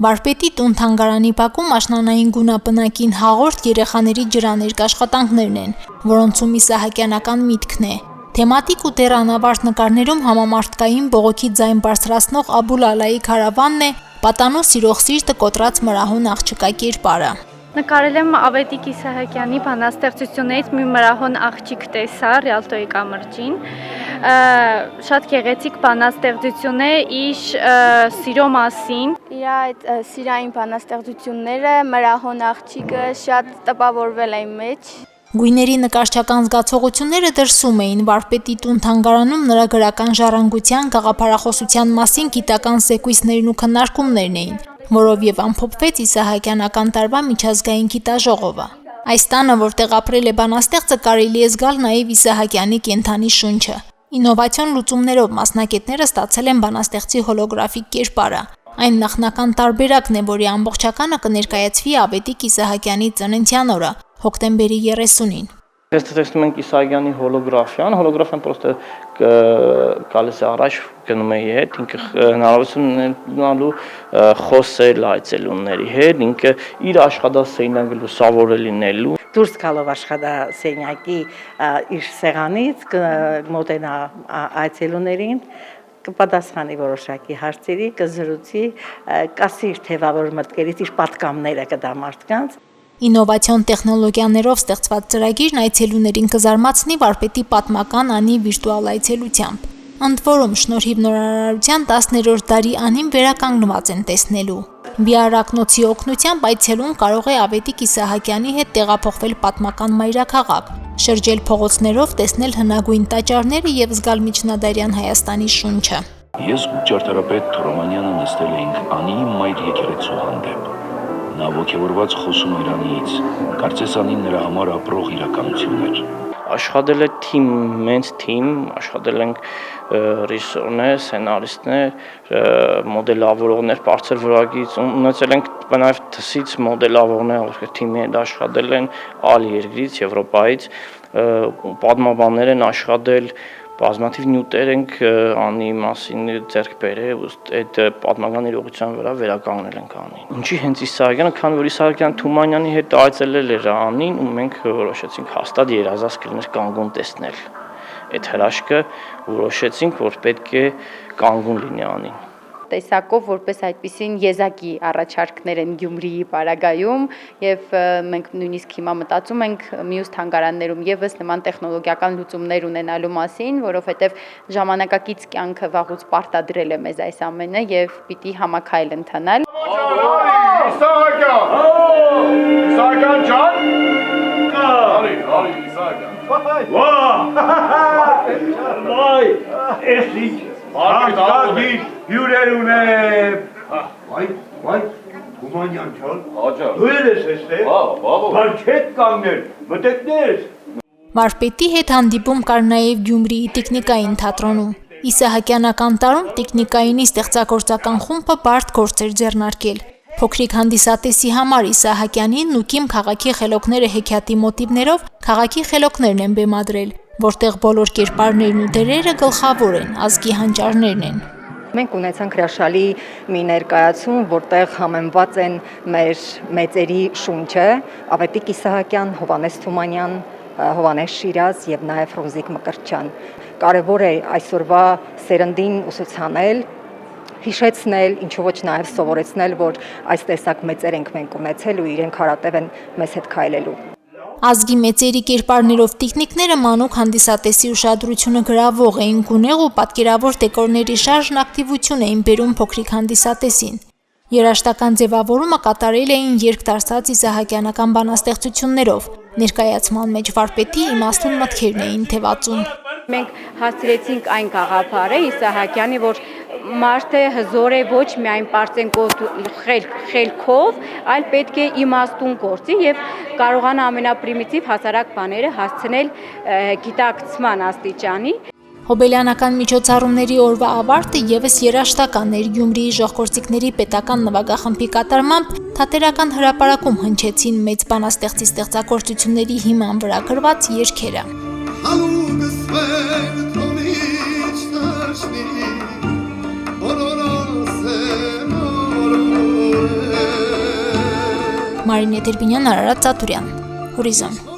Վարպետի տուն թանգարանի բակում աշնանային գունապնակին հաղորդ երեխաների ջրաներկ աշխատանքներն են, որոնցում իսահակյանական միտքն է։ Թեմատիկ ու դեռանավարտ նկարներում համամարտկային բողոքի ձայն բարձրացնող Աբուլալայի քարավանն է, պատանու սիրող սիրտը կոտրած մրահուն աղջկա կերպարը։ Նկարել եմ Ավետիք Իսահակյանի բանաստեղծություններից մի մրահուն աղջիկ տեսա Ռիալտոյի կամրջին։ Շատ գեղեցիկ բանաստեղծություն է իր սիրո մասին։ Իր այդ սիրային բանաստեղծությունները, մրահուն աղջիկը շատ տպավորվել եմ մեջ։ Գույների նկարչական զգացողությունները դրսում էին վարպետի տուն թանգարանում նրա գրական ժառանգության, գաղափարախոսության մասին գիտական զեկույցներն ու քննարկումներն էին, որով եւ ամփոփվեց Իսահակյանական տարվա միջազգային գիտաժողովը։ Այս տանը, որտեղ ապրել է բանաստեղծը, կարելի է զգալ նաեւ Իսահակյանի կենդանի շունչը։ Ինովացիոն լուծումներով մասնակիցները ստացել են բանաստեղծի հոլոգրաֆիկ կերպարը։ Այն նախնական տարբերակն է, որի ամբողջականը կներկայացվի Ավետիք Իսահակյանի ծննդյան օրը, հոկտեմբերի 30-ին։ Տեսնում ենք Իսահակյանի հոլոգրաֆիան, հոլոգրաֆիան պրոստը գալիս է առաջ գնում է հետ, ինքը հնարավորություն ունենալու խոսել այցելունների հետ, ինքը իր աշխատասենյակը լուսավոր լինելու։ Դուրս գալով աշխատասենյակի իր սեղանից կմոտենա այցելուներին, կպատասխանի որոշակի հարցերի, կզրուցի, կասի իր թևավոր մտքերից իր պատկամները կտա մարդկանց։ Ինովացիոն տեխնոլոգիաներով ստեղծված ծրագիրն այցելուներին կզարմացնի վարպետի պատմական անի վիրտուալ այցելությամբ։ Ընդ որում, շնորհիվ նորարարության 10-րդ դարի անին վերականգնված են տեսնելու։ VR ակնոցի օգնությամբ այցելուն կարող է Ավետիք Իսահակյանի հետ տեղափոխվել պատմական մայրաքաղաք, շրջել փողոցներով, տեսնել հնագույն տաճարները եւ զգալ միջնադարյան Հայաստանի շունչը։ Ես ու ճարտարապետ Թորոմանյանը նստել էինք Անի մայր եկեղեցու հանդեպ։ Նա ոգևորված խոսում էր Անիից, կարծես Անին նրա համար ապրող իրականություն էր։ Աշխատել է թիմ, մենց թիմ, աշխատել ենք ռեժիսորներ, սցենարիստներ, մոդելավորողներ, բարձր որակից, ունեցել ենք նաև թսից մոդելավորներ, որ թիմի հետ աշխատել են այլ երկրից, Եվրոպայից, պատմաբաններ են աշխատել, բազմաթիվ նյութեր ենք Անի մասին ձեռք բերել, այդ պատմական իրողության վրա վերականգնել ենք Անին։ Ինչի հենց Իսահակյանը, քանի որ Իսահակյան Թումանյանի հետ այցելել էր Անին, ու մենք որոշեցինք հաստատ երազած կլիներ կանգուն տեսնել։ Այդ հրաշքը որոշեցինք, որ պետք է կանգուն լինի Անին։ Տեսակով որպես այդպիսին եզակի առաջարկներ են Գյումրիի պարագայում եւ մենք նույնիսկ հիմա մտածում ենք մյուս թանգարաններում եւս նման տեխնոլոգիական լուծումներ ունենալու մասին, որովհետեւ ժամանակակից կյանքը վաղուց պարտադրել է մեզ այս ամենը եւ պիտի համակայել ընթանալ։ Իսահակյան ջան։ Արի Իսահակյան։ Վայ, էսի Աղջագիր հյուրեր ունեմ։ Վայ, Թումանյան ջան։ Դու ես էստեղ։ Բայց չեք կանգնել, մտեք։ Վարպետի հետ հանդիպում կար նաև Գյումրիի տեխնիկային թատրոնում։ Իսահակյանական տարում տեխնիկայինի ստեղծագործական խումբը բարդ գործ էր ձեռնարկել։ Փոքրիկ հանդիսատեսի համար Իսահակյանին Նուկիմ քաղաքի խելոքները հեքիաթի մոտիվներով քաղաքի խելոքներն են բեմադրել, որտեղ բոլոր կերպարներն ու դերերը գլխավոր են, ազգի հանճարներն են։ Մենք ունեցանք հրաշալի մի ներկայացում, որտեղ համեմված են մեր մեծերի շունչը, Ավետիք Իսահակյան, Հովհաննես Թումանյան, Հովհաննես Շիրազ եւ նաեւ Ֆրունզիկ Մկրտչյան։ Կարևոր է այսօրվա սերնդին ուսուցանել, հիշեցնել, ինչու ոչ նաև սովորեցնել, որ այս տեսակ մեծեր ենք մենք ունեցել ու իրենք հարատև են մեզ հետ քայլելու։ Ազգի մեծերի կերպարներով տեխնիկները մանուկ հանդիսատեսի ուշադրությունը գրավող էին, գունեղ ու պատկերավոր դեկորների շարժն ակտիվություն էին բերում փոքրիկ հանդիսատեսին։ Երաժշտական ձևավորումը կատարել էին երկդարձած իսահակյանական բանաստեղծություններով, ներկայացման մեջ վարպետի իմաստուն մտքերն էին թևածում։ Մենք հասցրեցինք այն գաղափարը Իսահակյանի, որ մարդը հզոր է ոչ միայն պարծենկոտ խելքով, այլ պետք է իմաստուն գործի եւ կարողանա ամենապրիմիտիվ հասարակ բաները հասցնել գիտակցման աստիճանի։ Հոբելյանական միջոցառումների օրվա ավարտը եւս երաժշտական էր Գյումրիի ժողգործիկների պետական նվագախմբի կատարմամբ թատերական հրապարակում հնչեցին մեծ բանաստեղծի ստեղծագործությունների հիման վրա գրված երգերը։ Մարինե Դերբինյան, Արարատ Ծատուրյան, Հորիզոն։